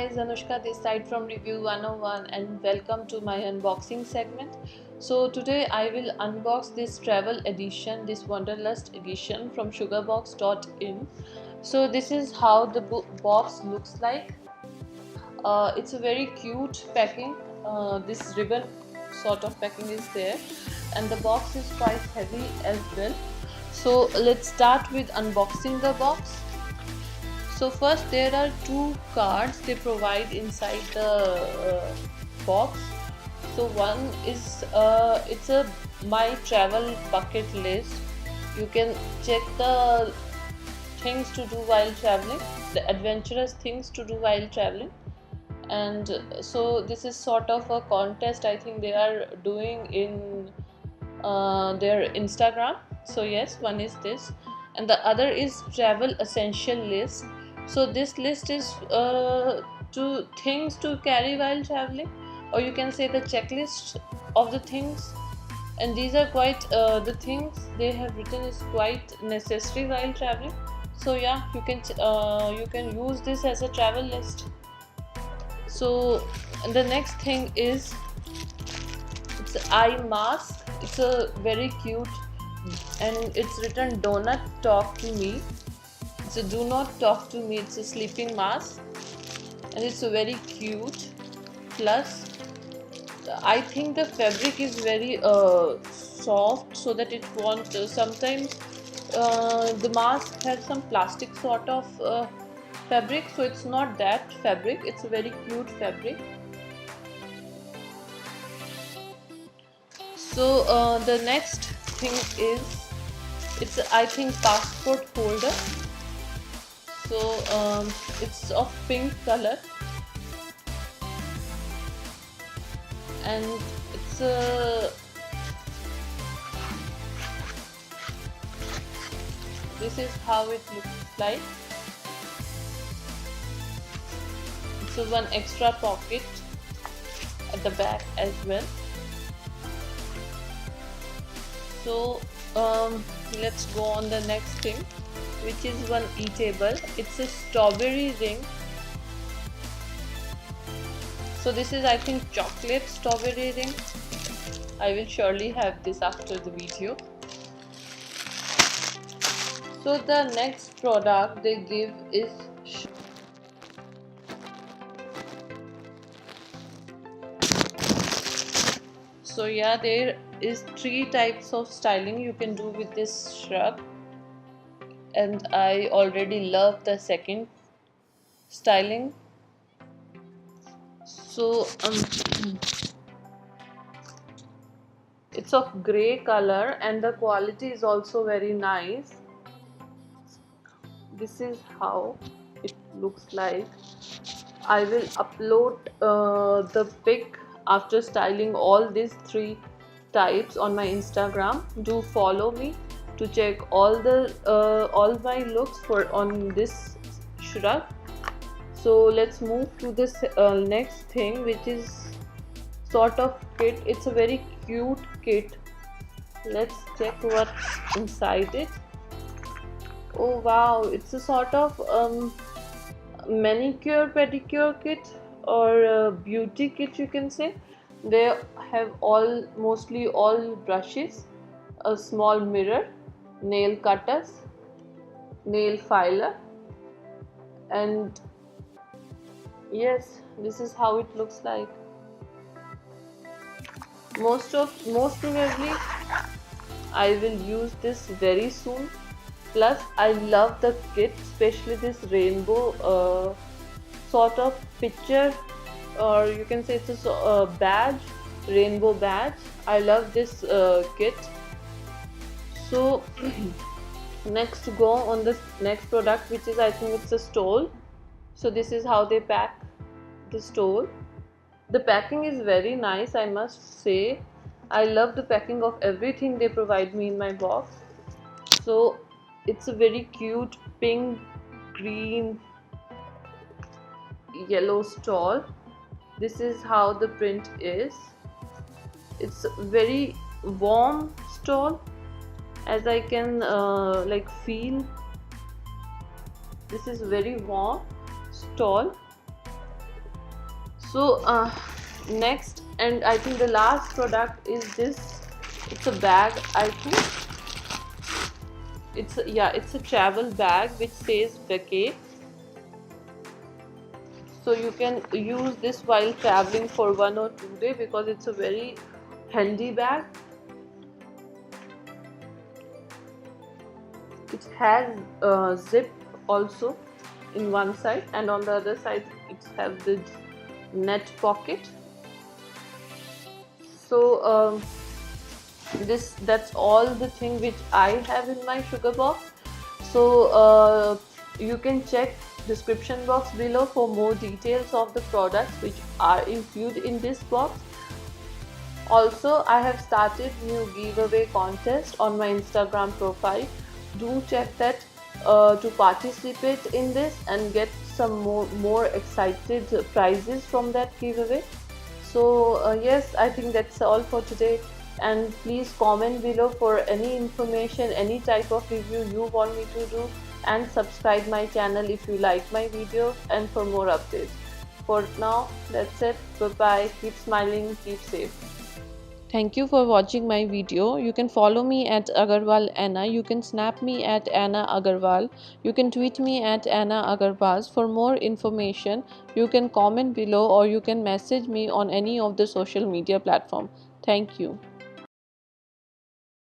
guys, Anushka this side from Review 101 and welcome to my unboxing segment. So today I will unbox this travel edition, this Wanderlust edition from sugarbox.in. So this is how the box looks like. It's a very cute packing. This ribbon sort of packing is there and the box is quite heavy as well. So let's start with unboxing the box. So first there are two cards they provide inside the box. So one is it's a my travel bucket list. You can check the things to do while traveling, the adventurous things to do while traveling. And so this is sort of a contest I think they are doing in their Instagram. So yes, one is this and the other is travel essential list. So this list is to things to carry while traveling, or you can say the checklist of the things, and these are quite the things they have written is quite necessary while traveling. So yeah, you can use this as a travel list. So the next thing is it's an eye mask. It's a very cute and it's written "Donut talk to me." So do not talk to me. It's a sleeping mask and it's a very cute. Plus I think the fabric is very soft so that it won't sometimes the mask has some plastic sort of fabric, so it's not that fabric. It's a very cute fabric. So the next thing is it's I think passport holder. So it's of pink color and it's this is how it looks like. So one extra pocket at the back as well. So let's go on the next thing, which is one eatable. It's a strawberry ring. So this is I think chocolate strawberry ring. I will surely have this after the video. So the next product they give is so yeah, there is 3 types of styling you can do with this shrug, and I already love the second styling. So it's of grey color and the quality is also very nice. This is how it looks like. I will upload the pic after styling all these 3 types on my Instagram. Do follow me to check all my looks for on this shrug. So let's move to this next thing, which is sort of kit. It's a very cute kit. Let's check what's inside it. Oh wow, it's a sort of manicure pedicure kit or beauty kit, you can say. They have mostly all brushes, a small mirror, nail cutters, nail filer, and yes, this is how it looks like. Most probably I will use this very soon. Plus I love the kit, especially this rainbow sort of picture, or you can say it's a badge, rainbow badge. I love this kit. So next to go on the next product, which is I think it's a stole. So this is how they pack the stole. The packing is very nice, I must say. I love the packing of everything they provide me in my box. So it's a very cute pink, green, yellow stole. This is how the print is. It's very warm stole, as I can like feel. This is very warm stole. So next, and I think the last product is this. It's a bag, I think. It's a travel bag which says vacate. So you can use this while traveling for 1 or 2 days because it's a very handy bag. It has zip also in one side, and on the other side it has the net pocket. So that's all the thing which I have in my sugar box. So you can check description box below for more details of the products which are included in this box. Also, I have started new giveaway contest on my Instagram profile. Do check that to participate in this and get some more excited prizes from that giveaway. So yes, I think that's all for today, and please comment below for any information, any type of review you want me to do, and subscribe my channel if you like my video and for more updates. For now, that's it. Bye bye. Keep smiling, keep safe. Thank you for watching my video. You can follow me at Agarwal Anna. You can snap me at Anna Agarwal. You can tweet me at Anna Agarwal. For more information, you can comment below or you can message me on any of the social media platform. Thank you.